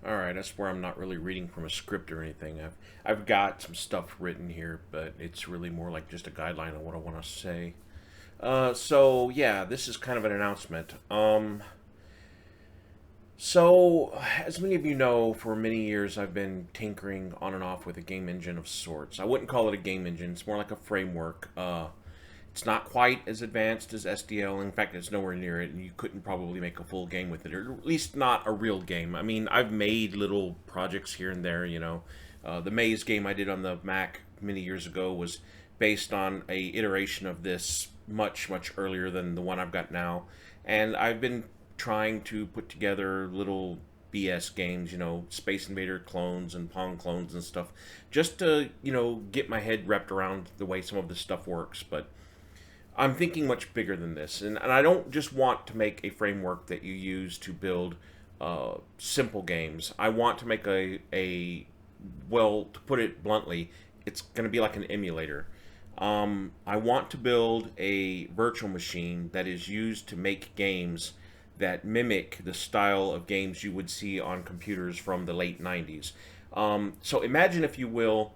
All right, that's where I'm not really reading from a script or anything. I've got some stuff written here, but it's really more like just a guideline on what I want to say. So yeah, this is kind of an announcement. So as many of you know, for many years I've been tinkering on and off with a game engine of sorts. I wouldn't call it a game engine; it's more like a framework. It's not quite as advanced as SDL. In fact, it's nowhere near it, and you couldn't probably make a full game with it, or at least not a real game. I mean, I've made little projects here and there. The Maze game I did on the Mac many years ago was based on a iteration of this much earlier than the one I've got now, and I've been trying to put together little BS games, Space Invader clones and Pong clones and stuff, just to, get my head wrapped around the way some of this stuff works. But I'm thinking much bigger than this, and I don't just want to make a framework that you use to build simple games. I want to make well, to put it bluntly, it's going to be like an emulator. I want to build a virtual machine that is used to make games that mimic the style of games you would see on computers from the late 90s. So imagine, if you will,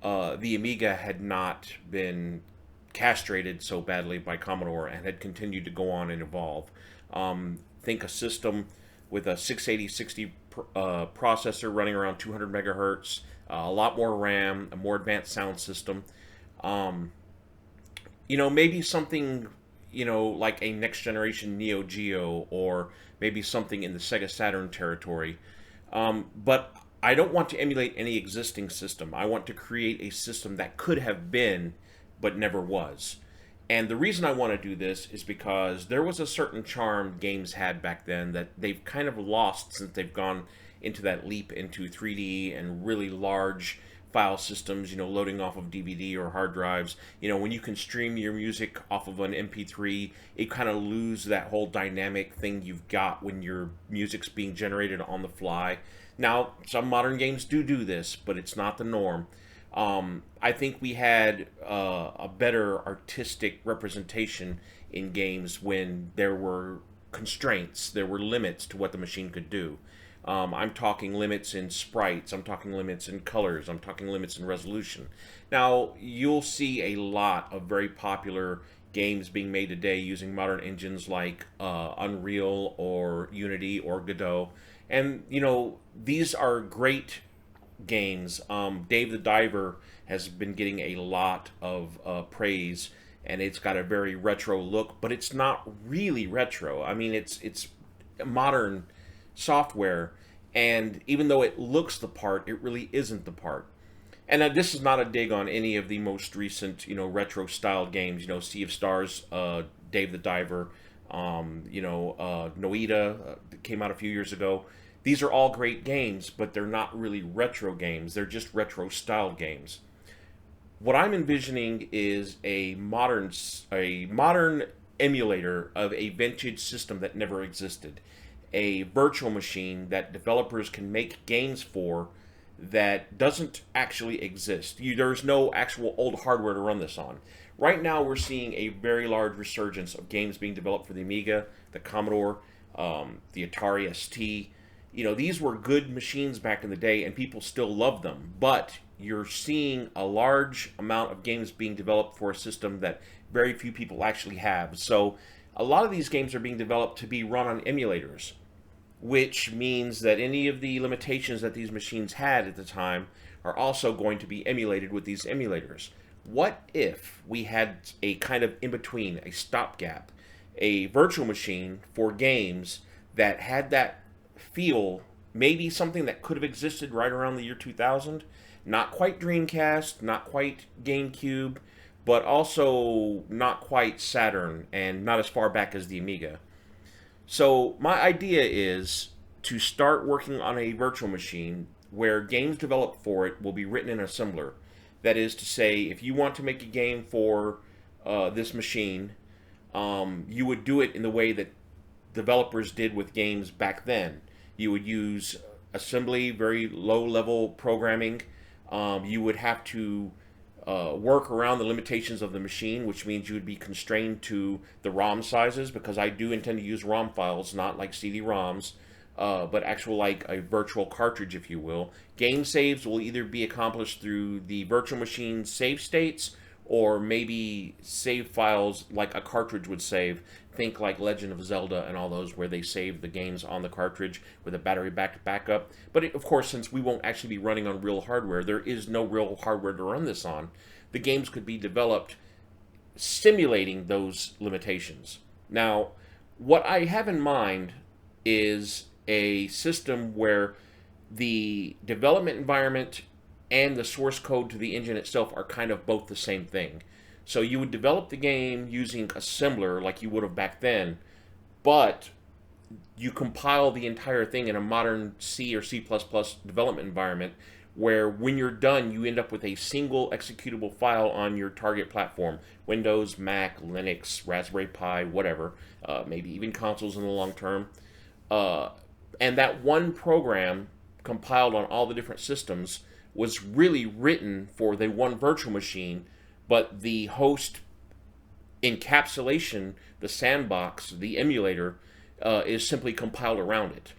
the Amiga had not been castrated so badly by Commodore and had continued to go on and evolve. Think a system with a 68060 processor running around 200 megahertz, a lot more RAM, a more advanced sound system. Um, maybe something, like a next generation Neo Geo, or maybe something in the Sega Saturn territory. But I don't want to emulate any existing system. I want to create a system that could have been, but never was. And the reason I want to do this is because there was a certain charm games had back then that they've kind of lost since they've gone into that leap into 3D and really large file systems, loading off of DVD or hard drives. When you can stream your music off of an MP3, it kind of loses that whole dynamic thing you've got when your music's being generated on the fly. Now, some modern games do this, but it's not the norm. I think we had a better artistic representation in games when there were constraints, there were limits to what the machine could do. I'm talking limits in sprites, I'm talking limits in colors, I'm talking limits in resolution. Now, you'll see a lot of very popular games being made today using modern engines like Unreal or Unity or Godot. And, these are great games. Dave the Diver has been getting a lot of praise, and it's got a very retro look, but it's not really retro. I mean, it's modern software, and even though it looks the part, it really isn't the part. And this is not a dig on any of the most recent, retro style games. Sea of Stars, Dave the Diver, Noita that came out a few years ago. These are all great games, but they're not really retro games. They're just retro style games. What I'm envisioning is a modern emulator of a vintage system that never existed, a virtual machine that developers can make games for that doesn't actually exist. There's no actual old hardware to run this on. Right now, we're seeing a very large resurgence of games being developed for the Amiga, the Commodore, the Atari ST. These were good machines back in the day, and people still love them. But you're seeing a large amount of games being developed for a system that very few people actually have. So a lot of these games are being developed to be run on emulators, which means that any of the limitations that these machines had at the time are also going to be emulated with these emulators. What if we had a kind of in between, a stopgap, a virtual machine for games that had that feel, maybe something that could have existed right around the year 2000? Not quite Dreamcast, not quite GameCube, but also not quite Saturn, and not as far back as the Amiga. So my idea is to start working on a virtual machine where games developed for it will be written in assembler. That is to say, if you want to make a game for this machine, you would do it in the way that developers did with games back then. You would use assembly, very low level programming. You would have to work around the limitations of the machine, which means you would be constrained to the ROM sizes, because I do intend to use ROM files, not like CD-ROMs. but actual like a virtual cartridge, if you will. Game saves will either be accomplished through the virtual machine save states, or maybe save files like a cartridge would save. Think like Legend of Zelda and all those, where they save the games on the cartridge with a battery backed backup. But of course, since we won't actually be running on real hardware, there is no real hardware to run this on. The games could be developed simulating those limitations. Now, what I have in mind is a system where the development environment and the source code to the engine itself are kind of both the same thing. So you would develop the game using assembler like you would have back then, but you compile the entire thing in a modern C or C++ development environment where when you're done, you end up with a single executable file on your target platform: Windows, Mac, Linux, Raspberry Pi, whatever, maybe even consoles in the long term. And that one program compiled on all the different systems was really written for the one virtual machine, but the host encapsulation, the sandbox, the emulator, is simply compiled around it.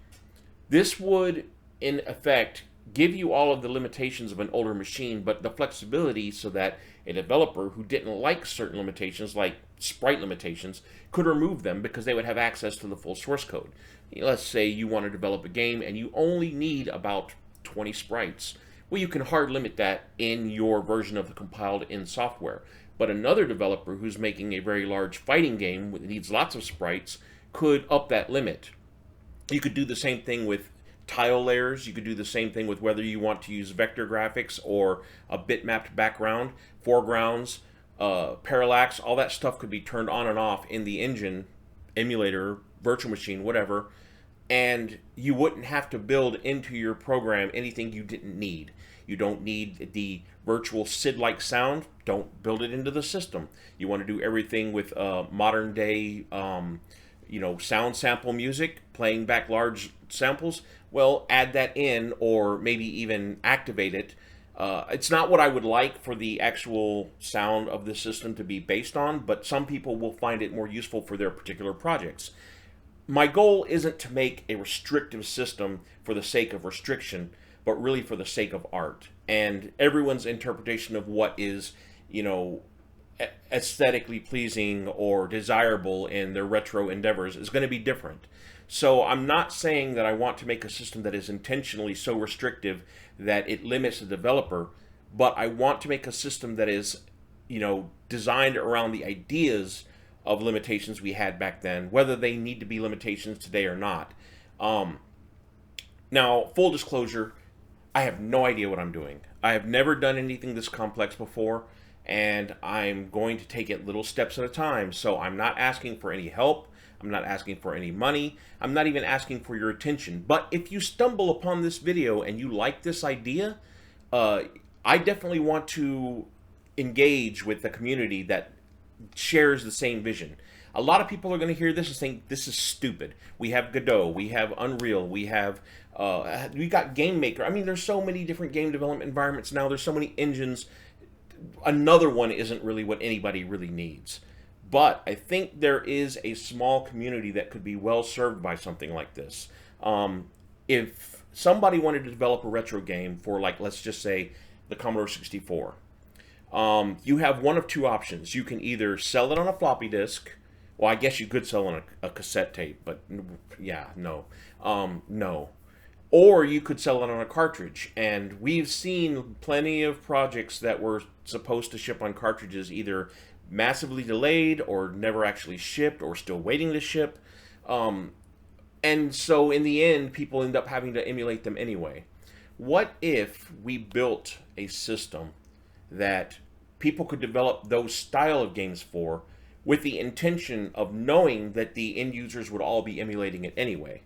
This would, in effect, give you all of the limitations of an older machine, but the flexibility so that a developer who didn't like certain limitations, like sprite limitations, could remove them because they would have access to the full source code. Let's say you want to develop a game and you only need about 20 sprites. Well, you can hard limit that in your version of the compiled in software. But another developer who's making a very large fighting game that needs lots of sprites could up that limit. You could do the same thing with tile layers. You could do the same thing with whether you want to use vector graphics or a bitmapped background, foregrounds, parallax. All that stuff could be turned on and off in the engine, emulator, virtual machine, whatever, and you wouldn't have to build into your program anything you didn't need. You don't need the virtual SID-like sound. Don't build it into the system. You want to do everything with modern day, sound sample music, playing back large samples. Well, add that in, or maybe even activate it. It's not what I would like for the actual sound of the system to be based on, but some people will find it more useful for their particular projects. My goal isn't to make a restrictive system for the sake of restriction, but really for the sake of art. And everyone's interpretation of what is, aesthetically pleasing or desirable in their retro endeavors is going to be different. So I'm not saying that I want to make a system that is intentionally so restrictive that it limits the developer, but I want to make a system that is, designed around the ideas of limitations we had back then, whether they need to be limitations today or not. Now, full disclosure, I have no idea what I'm doing. I have never done anything this complex before, and I'm going to take it little steps at a time. So I'm not asking for any help. I'm not asking for any money. I'm not even asking for your attention. But if you stumble upon this video and you like this idea, I definitely want to engage with the community that shares the same vision. A lot of people are going to hear this and think this is stupid. We have Godot, we have Unreal, we got Game Maker. I mean, there's so many different game development environments now. There's so many engines. Another one isn't really what anybody really needs. But I think there is a small community that could be well served by something like this. If somebody wanted to develop a retro game for, like, let's just say the Commodore 64, you have one of two options. You can either sell it on a floppy disk. Well, I guess you could sell on a cassette tape, but yeah, no. No. Or you could sell it on a cartridge. And we've seen plenty of projects that were supposed to ship on cartridges either massively delayed or never actually shipped or still waiting to ship. And so in the end, people end up having to emulate them anyway. What if we built a system that people could develop those style of games for, with the intention of knowing that the end users would all be emulating it anyway?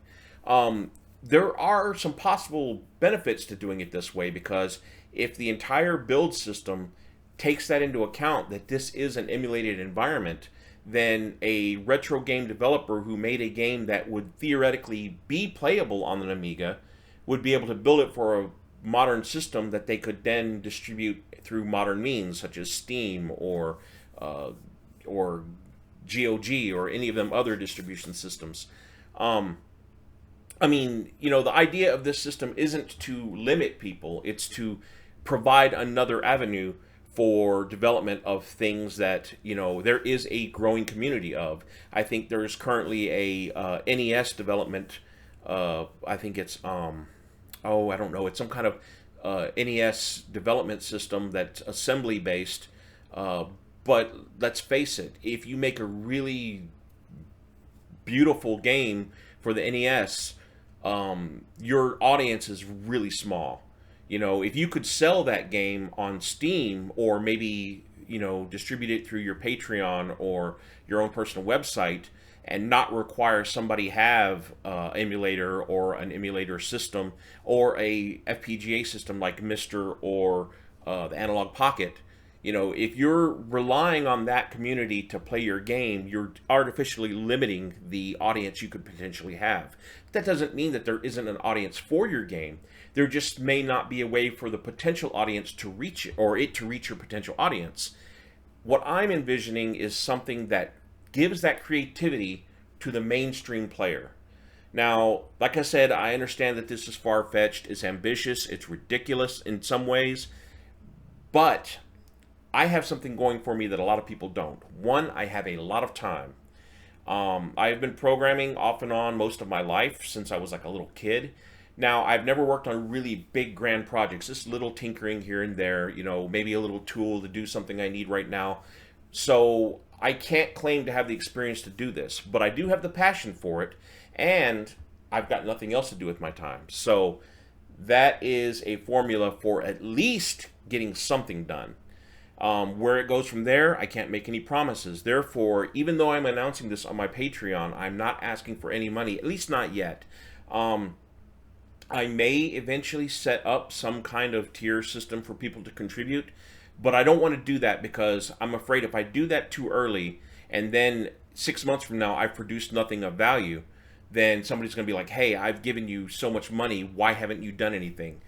There are some possible benefits to doing it this way, because if the entire build system takes that into account, that this is an emulated environment, then a retro game developer who made a game that would theoretically be playable on an Amiga would be able to build it for a modern system that they could then distribute through modern means, such as Steam or GOG or any of them other distribution systems. I mean, the idea of this system isn't to limit people, it's to provide another avenue for development of things that, there is a growing community of. I think there's currently a NES development. I think it's, I don't know, it's some kind of NES development system that's assembly based. Uh, but let's face it, if you make a really beautiful game for the NES, your audience is really small. If you could sell that game on Steam, or maybe, distribute it through your Patreon or your own personal website, and not require somebody have emulator or an emulator system or a FPGA system like Mister or the Analog Pocket. If you're relying on that community to play your game, you're artificially limiting the audience you could potentially have. That doesn't mean that there isn't an audience for your game. There just may not be a way for the potential audience to reach it, or it to reach your potential audience. What I'm envisioning is something that gives that creativity to the mainstream player. Now, like I said, I understand that this is far-fetched, it's ambitious, it's ridiculous in some ways, but I have something going for me that a lot of people don't. One, I have a lot of time. I have been programming off and on most of my life since I was like a little kid. Now, I've never worked on really big, grand projects, just little tinkering here and there, maybe a little tool to do something I need right now. So I can't claim to have the experience to do this, but I do have the passion for it, and I've got nothing else to do with my time. So that is a formula for at least getting something done. Where it goes from there, I can't make any promises. Therefore, even though I'm announcing this on my Patreon, I'm not asking for any money, at least not yet. I may eventually set up some kind of tier system for people to contribute, but I don't want to do that because I'm afraid if I do that too early and then 6 months from now I've produced nothing of value, then somebody's going to be like, hey, I've given you so much money, why haven't you done anything?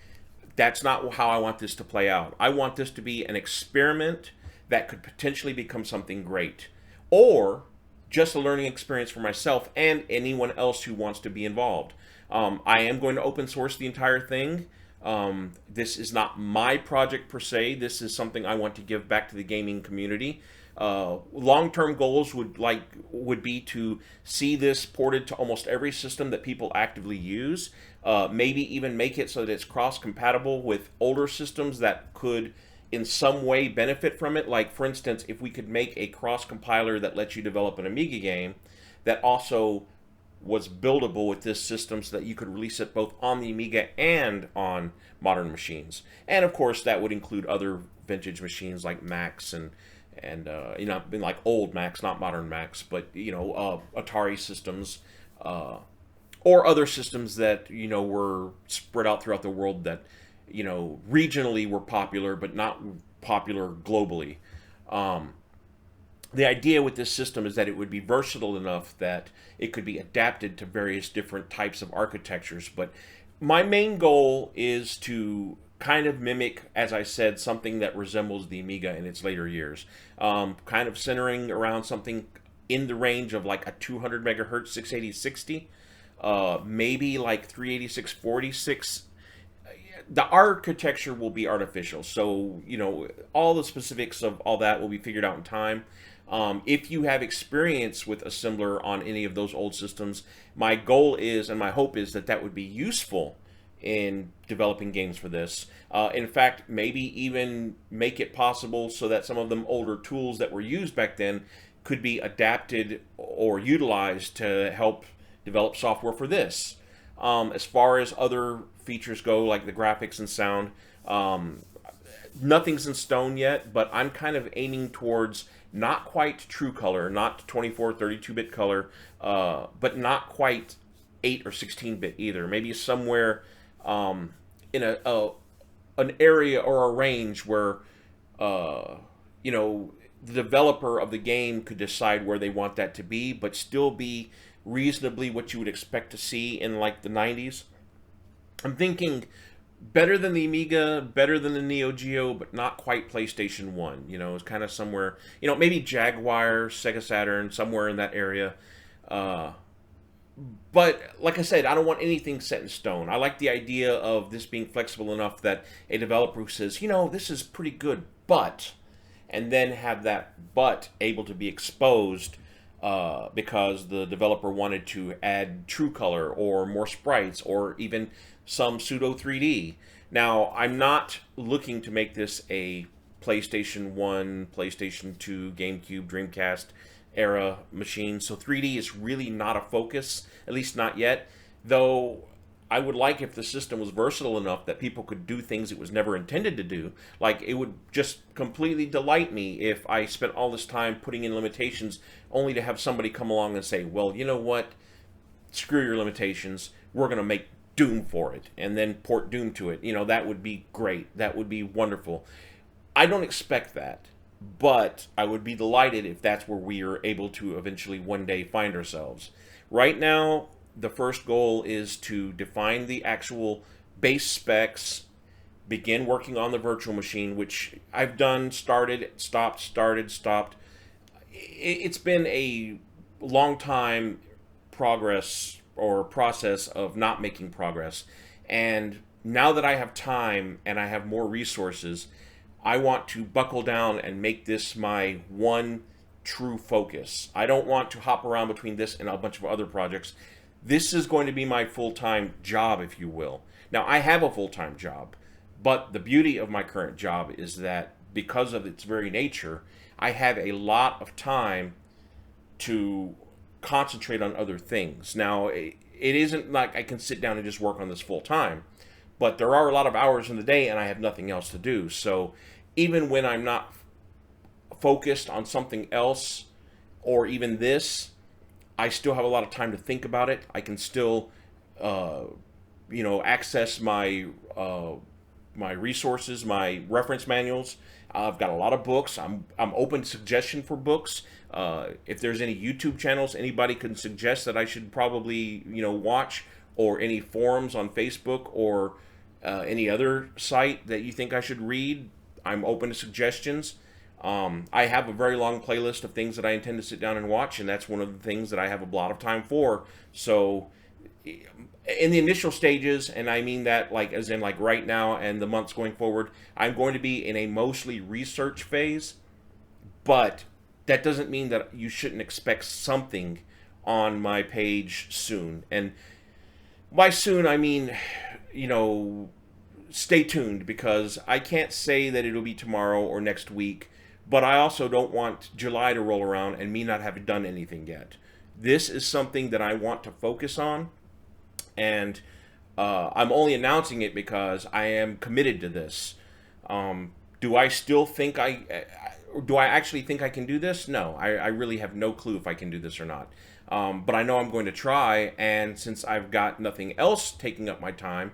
That's not how I want this to play out. I want this to be an experiment that could potentially become something great, or just a learning experience for myself and anyone else who wants to be involved. I am going to open source the entire thing. This is not my project per se. This is something I want to give back to the gaming community. Long-term goals would be to see this ported to almost every system that people actively use. Maybe even make it so that it's cross-compatible with older systems that could in some way benefit from it. Like, for instance, if we could make a cross-compiler that lets you develop an Amiga game that also was buildable with this system so that you could release it both on the Amiga and on modern machines. And of course, that would include other vintage machines like Macs and like old Macs, not modern Macs, but Atari systems, or other systems that were spread out throughout the world that regionally were popular but not popular globally. The idea with this system is that it would be versatile enough that it could be adapted to various different types of architectures. But my main goal is to kind of mimic, as I said, something that resembles the Amiga in its later years. Kind of centering around something in the range of like a 200 megahertz 68060, maybe like 38646. The architecture will be artificial, so all the specifics of all that will be figured out in time. If you have experience with assembler on any of those old systems, my goal is, and my hope is, that that would be useful in developing games for this. In fact, maybe even make it possible so that some of them older tools that were used back then could be adapted or utilized to help develop software for this. As far as other features go, like the graphics and sound, nothing's in stone yet, but I'm kind of aiming towards not quite true color, not 24, 32-bit color, but not quite 8 or 16-bit either. Maybe somewhere in an area or a range where the developer of the game could decide where they want that to be, but still be reasonably what you would expect to see in like the 90s. I'm thinking better than the Amiga, better than the Neo Geo, but not quite PlayStation 1. It's kind of somewhere, maybe Jaguar, Sega Saturn, somewhere in that area. But like I said, I don't want anything set in stone. I like the idea of this being flexible enough that a developer who says, this is pretty good, but, and then have that but able to be exposed because the developer wanted to add true color or more sprites or even some pseudo 3D. Now, I'm not looking to make this a PlayStation 1, PlayStation 2, GameCube, Dreamcast era machine, so 3D is really not a focus, at least not yet, though I would like if the system was versatile enough that people could do things it was never intended to do. Like, it would just completely delight me if I spent all this time putting in limitations only to have somebody come along and say, well, you know what, screw your limitations, we're going to make Doom for it, and then port Doom to it. That would be great. That would be wonderful. I don't expect that, but I would be delighted if that's where we are able to eventually one day find ourselves. Right now, the first goal is to define the actual base specs, begin working on the virtual machine, which I've done, started, stopped. It's been a long time progress or process of not making progress. And now that I have time and I have more resources, I want to buckle down and make this my one true focus. I don't want to hop around between this and a bunch of other projects. This is going to be my full-time job, if you will. Now, I have a full-time job, but the beauty of my current job is that because of its very nature, I have a lot of time to concentrate on other things. Now, it isn't like I can sit down and just work on this full-time, but there are a lot of hours in the day and I have nothing else to do. So even when I'm not focused on something else or even this, I still have a lot of time to think about it. I can still, access my resources, my reference manuals. I've got a lot of books. I'm open to suggestion for books. If there's any YouTube channels anybody can suggest that I should probably watch, or any forums on Facebook or any other site that you think I should read, I'm open to suggestions. I have a very long playlist of things that I intend to sit down and watch, and that's one of the things that I have a lot of time for. So in the initial stages, and I mean that as in right now and the months going forward, I'm going to be in a mostly research phase, but that doesn't mean that you shouldn't expect something on my page soon. And by soon, I mean, stay tuned, because I can't say that it'll be tomorrow or next week, but I also don't want July to roll around and me not have done anything yet. This is something that I want to focus on, and I'm only announcing it because I am committed to this. Do I still think do I actually think I can do this? No, I really have no clue if I can do this or not. But I know I'm going to try, and since I've got nothing else taking up my time,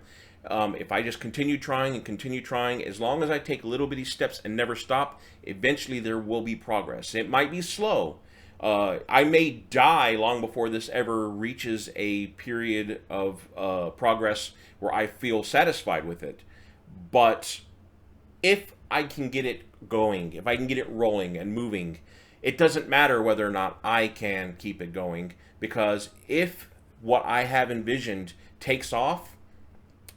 if I just continue trying and continue trying, as long as I take little bitty steps and never stop, eventually there will be progress. It might be slow. I may die long before this ever reaches a period of progress where I feel satisfied with it. But if I can get it going, if I can get it rolling and moving, it doesn't matter whether or not I can keep it going, because if what I have envisioned takes off,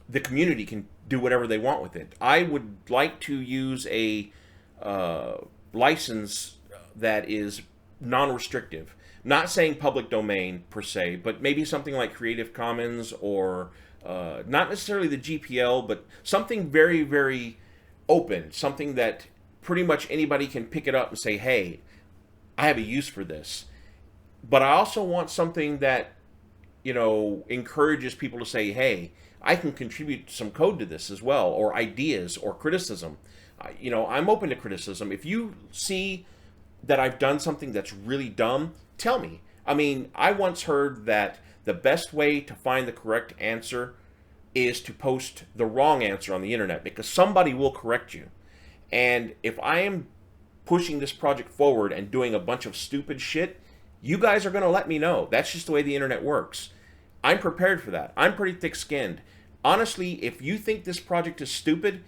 the community can do whatever they want with it. I would like to use a license that is non-restrictive. Not saying public domain per se, but maybe something like Creative Commons, or not necessarily the GPL, but something very, very open. Something that pretty much anybody can pick it up and say, hey, I have a use for this. But I also want something that, encourages people to say, hey, I can contribute some code to this as well, or ideas or criticism. I'm open to criticism. If you see that I've done something that's really dumb, tell me. I mean, I once heard that the best way to find the correct answer is to post the wrong answer on the internet, because somebody will correct you. And if I am pushing this project forward and doing a bunch of stupid shit, you guys are going to let me know. That's just the way the internet works. I'm prepared for that. I'm pretty thick-skinned. Honestly, if you think this project is stupid,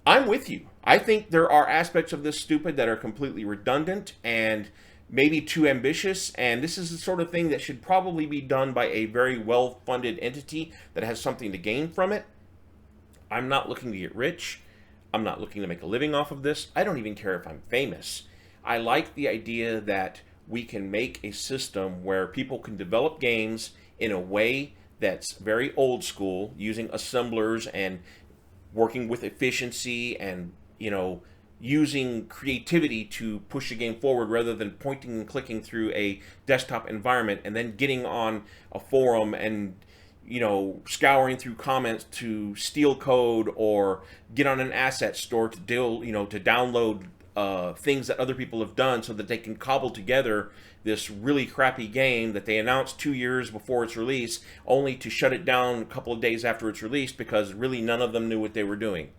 I'm with you. I think there are aspects of this stupid that are completely redundant and maybe too ambitious, and this is the sort of thing that should probably be done by a very well-funded entity that has something to gain from it. I'm not looking to get rich. I'm not looking to make a living off of this. I don't even care if I'm famous. I like the idea that we can make a system where people can develop games in a way that's very old school, using assemblers and working with efficiency and, using creativity to push a game forward rather than pointing and clicking through a desktop environment and then getting on a forum and scouring through comments to steal code or get on an asset store to to download things that other people have done so that they can cobble together this really crappy game that they announced 2 years before its release, only to shut it down a couple of days after it's released because really none of them knew what they were doing.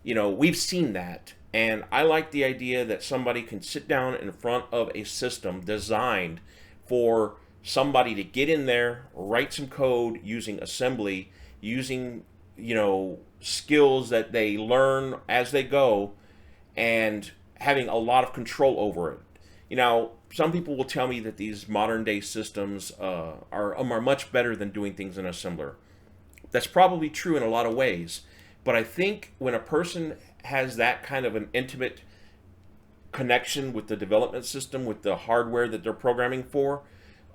We've seen that, and I like the idea that somebody can sit down in front of a system designed for somebody to get in there, write some code using assembly, using skills that they learn as they go, and having a lot of control over it. Some people will tell me that these modern day systems are much better than doing things in assembler. That's probably true in a lot of ways, but I think when a person has that kind of an intimate connection with the development system, with the hardware that they're programming for,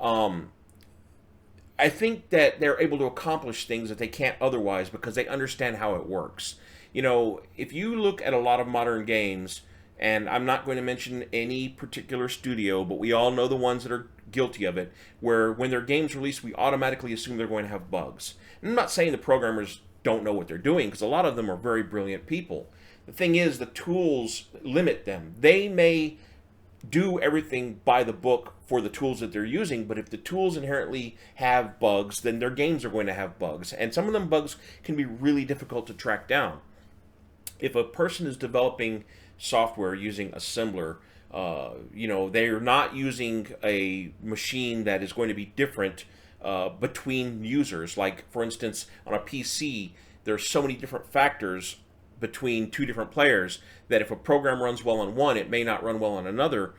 I think that they're able to accomplish things that they can't otherwise because they understand how it works. If you look at a lot of modern games, and I'm not going to mention any particular studio, but we all know the ones that are guilty of it, where when their games release, we automatically assume they're going to have bugs. And I'm not saying the programmers don't know what they're doing, because a lot of them are very brilliant people. The thing is, the tools limit them. They may do everything by the book for the tools that they're using, but if the tools inherently have bugs, then their games are going to have bugs. And some of them bugs can be really difficult to track down. If a person is developing software using assembler, they're not using a machine that is going to be different between users. Like, for instance, on a PC, there's so many different factors between two different players that if a program runs well on one, it may not run well on another.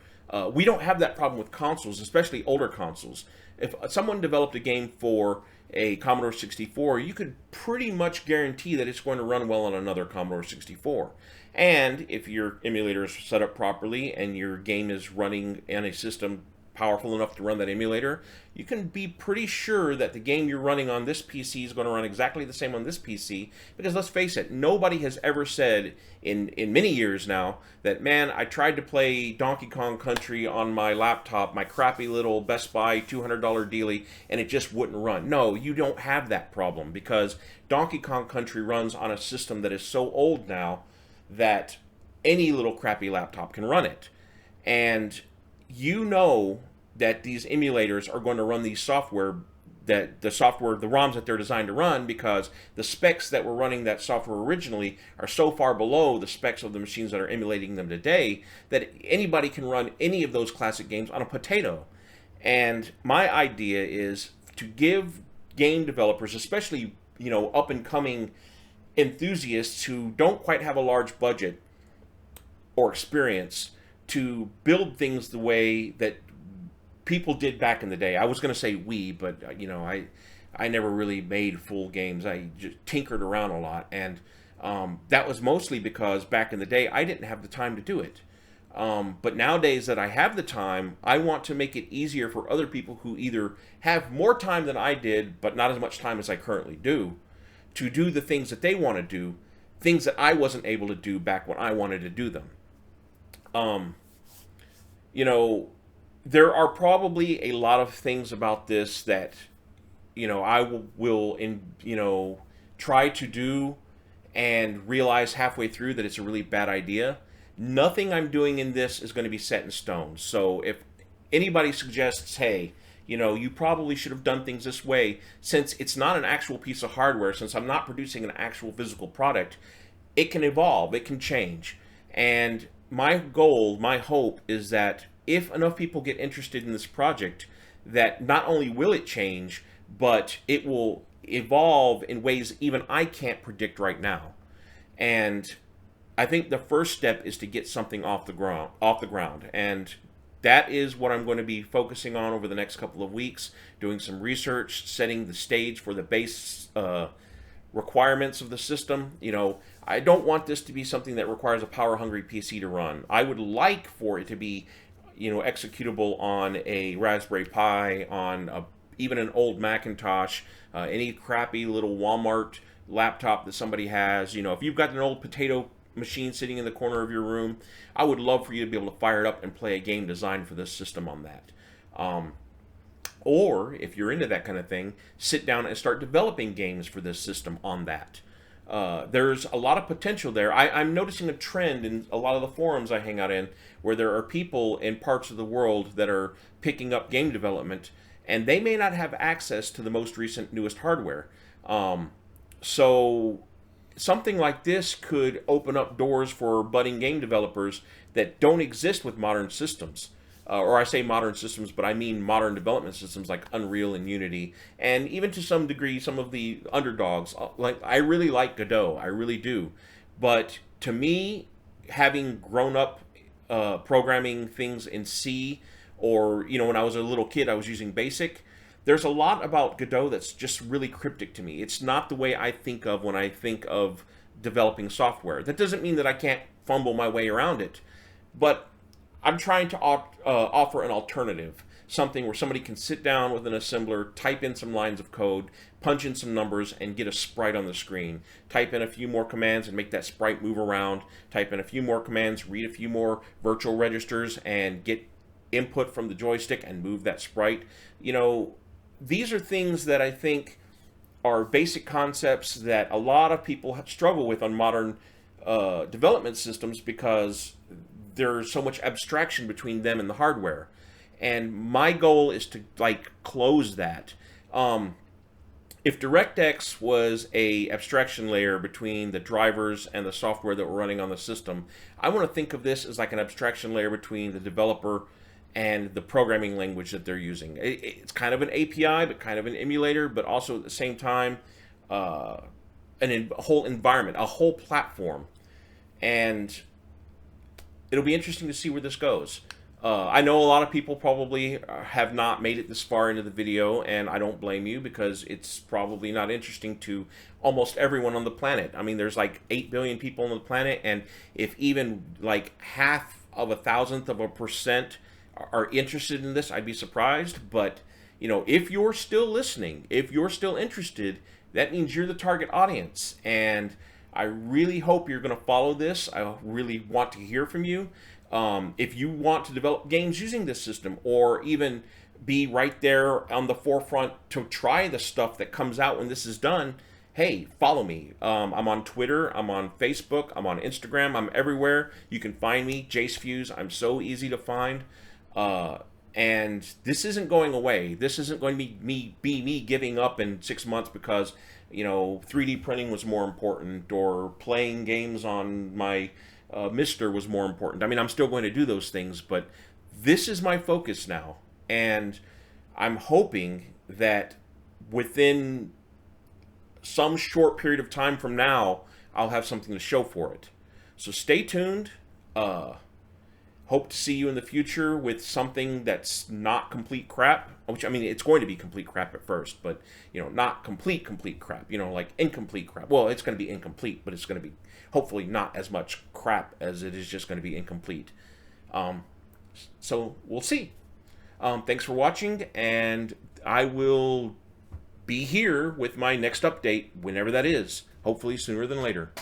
We don't have that problem with consoles, especially older consoles. If someone developed a game for a Commodore 64, you could pretty much guarantee that it's going to run well on another Commodore 64. And if your emulator is set up properly and your game is running in a system powerful enough to run that emulator, you can be pretty sure that the game you're running on this PC is going to run exactly the same on this PC, because let's face it, nobody has ever said in many years now that, man, I tried to play Donkey Kong Country on my laptop, my crappy little Best Buy $200 dealie, and it just wouldn't run. No, you don't have that problem, because Donkey Kong Country runs on a system that is so old now that any little crappy laptop can run it. And that these emulators are going to run these software, the ROMs that they're designed to run, because the specs that were running that software originally are so far below the specs of the machines that are emulating them today that anybody can run any of those classic games on a potato. And my idea is to give game developers, especially up and coming enthusiasts who don't quite have a large budget or experience, to build things the way that people did back in the day. I was going to say but I never really made full games. I just tinkered around a lot, and that was mostly because back in the day I didn't have the time to do it. But nowadays that I have the time, I want to make it easier for other people who either have more time than I did, but not as much time as I currently do, to do the things that they want to do, things that I wasn't able to do back when I wanted to do them. There are probably a lot of things about this that, I will try to do and realize halfway through that it's a really bad idea. Nothing I'm doing in this is going to be set in stone. So if anybody suggests, hey, you probably should have done things this way, since it's not an actual piece of hardware, since I'm not producing an actual physical product, it can evolve, it can change. And my goal, my hope is that if enough people get interested in this project, that not only will it change, but it will evolve in ways even I can't predict right now. And I think the first step is to get something off the ground. And that is what I'm going to be focusing on over the next couple of weeks, doing some research, setting the stage for the base requirements of the system. I don't want this to be something that requires a power-hungry PC to run. I would like for it to be, executable on a Raspberry Pi, on even an old Macintosh, any crappy little Walmart laptop that somebody has. If you've got an old potato machine sitting in the corner of your room, I would love for you to be able to fire it up and play a game designed for this system on that. Or, if you're into that kind of thing, sit down and start developing games for this system on that. There's a lot of potential there. I'm noticing a trend in a lot of the forums I hang out in where there are people in parts of the world that are picking up game development, and they may not have access to the most recent, newest hardware. So something like this could open up doors for budding game developers that don't exist with modern systems. Or I say modern systems, but I mean modern development systems like Unreal and Unity, and even to some degree some of the underdogs. Like, I really like Godot, I really do. But to me, having grown up programming things in C, or when I was a little kid I was using BASIC, there's a lot about Godot that's just really cryptic to me. It's not the way I think of when I think of developing software. That doesn't mean that I can't fumble my way around it, but I'm trying to offer an alternative, something where somebody can sit down with an assembler, type in some lines of code, punch in some numbers, and get a sprite on the screen. Type in a few more commands and make that sprite move around. Type in a few more commands, read a few more virtual registers, and get input from the joystick and move that sprite. These are things that I think are basic concepts that a lot of people struggle with on modern development systems because there's so much abstraction between them and the hardware. And my goal is to close that. If DirectX was a abstraction layer between the drivers and the software that we're running on the system, I want to think of this as like an abstraction layer between the developer and the programming language that they're using. It's kind of an API, but kind of an emulator, but also at the same time a whole environment, a whole platform. And it'll be interesting to see where this goes. I know a lot of people probably have not made it this far into the video, and I don't blame you, because it's probably not interesting to almost everyone on the planet. I mean, there's like 8 billion people on the planet, and if even like 0.5% are interested in this, I'd be surprised. But if you're still listening, if you're still interested, that means you're the target audience, and I really hope you're going to follow this. I really want to hear from you. If you want to develop games using this system, or even be right there on the forefront to try the stuff that comes out when this is done, hey, follow me. I'm on Twitter, I'm on Facebook, I'm on Instagram, I'm everywhere. You can find me, JaceFuse. I'm so easy to find. And this isn't going away. This isn't going to be me giving up in 6 months because 3D printing was more important, or playing games on my Mister was more important. I mean, I'm still going to do those things, but this is my focus now, and I'm hoping that within some short period of time from now, I'll have something to show for it. So stay tuned. Hope to see you in the future with something that's not complete crap. Which, I mean, it's going to be complete crap at first, but not complete crap. Like incomplete crap. Well, it's going to be incomplete, but it's going to be hopefully not as much crap as it is just going to be incomplete. So we'll see. Thanks for watching, and I will be here with my next update whenever that is. Hopefully sooner than later.